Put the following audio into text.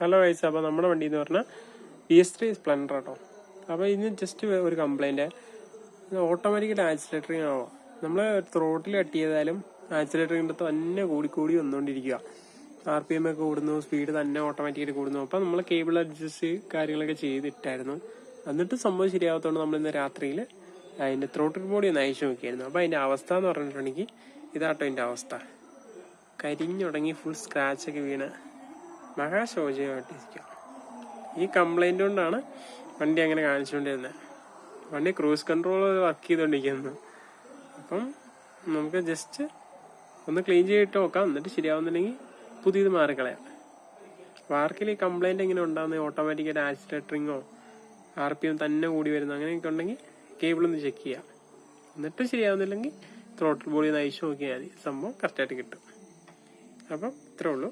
Hello guys, അപ്പോൾ നമ്മുടെ വണ്ടി എന്ന് പറഞ്ഞാൽ PS3 സ്പ്ലെൻഡർ കേട്ടോ. അപ്പോൾ ഇതിന് ജസ്റ്റ് ഒരു കംപ്ലൈൻറ്റ്, ഓട്ടോമാറ്റിക്കലി ആക്സിലേറ്ററിങ് ആവാം. നമ്മൾ ത്രോട്ടിൽ കട്ട് ചെയ്താലും ആക്സിലേറ്ററിങ്ങിൻ്റെ തന്നെ കൂടി വന്നുകൊണ്ടിരിക്കുക. RPM ഒക്കെ കൂടുന്നു, സ്പീഡ് തന്നെ ഓട്ടോമാറ്റിക്കലി കൂടുന്നു. അപ്പോൾ നമ്മൾ കേബിൾ അഡ്ജസ്റ്റ് കാര്യങ്ങളൊക്കെ ചെയ്തിട്ടായിരുന്നു. എന്നിട്ട് സംഭവം ശരിയാവാത്തതുകൊണ്ട് നമ്മളിന്ന് രാത്രിയിൽ അതിൻ്റെ ത്രോട്ടിൽ ബോഡി ഒന്ന് അയച്ചു നോക്കിയായിരുന്നു. അപ്പോൾ അതിൻ്റെ അവസ്ഥ എന്ന് പറഞ്ഞിട്ടുണ്ടെങ്കിൽ ഇതാട്ടോ അതിൻ്റെ അവസ്ഥ. കരിഞ്ഞുടങ്ങി ഫുൾ സ്ക്രാച്ചൊക്കെ വീണ് മഹാശോചമായിട്ടിരിക്കുക. ഈ കംപ്ലൈൻറ്റ് കൊണ്ടാണ് വണ്ടി അങ്ങനെ കാണിച്ചുകൊണ്ടിരുന്നത്. വണ്ടി ക്രൂസ് കൺട്രോൾ വർക്ക് ചെയ്തുകൊണ്ടിരിക്കുന്നു. അപ്പം നമുക്ക് ജസ്റ്റ് ഒന്ന് ക്ലീൻ ചെയ്തിട്ട് നോക്കാം. എന്നിട്ട് ശരിയാവുന്നുണ്ടെങ്കിൽ പുതിയത് മാറിക്കളയാം. വാർക്കിൽ ഈ കംപ്ലൈൻറ്റ് എങ്ങനെ ഉണ്ടാകുന്നത്, ഓട്ടോമാറ്റിക്കായിട്ട് ആക്സിലേറ്ററിങ്ങോ RPM തന്നെ കൂടി വരുന്നു അങ്ങനെയൊക്കെ ഉണ്ടെങ്കിൽ കേബിളൊന്ന് ചെക്ക് ചെയ്യാം. എന്നിട്ട് ശരിയാവുന്നില്ലെങ്കിൽ ത്രോട്ടിൽ ബോഡി ഒന്ന് അയച്ചു നോക്കിയാൽ മതി, സംഭവം കറക്റ്റായിട്ട് കിട്ടും. അപ്പം ഇത്രേ ഉള്ളൂ.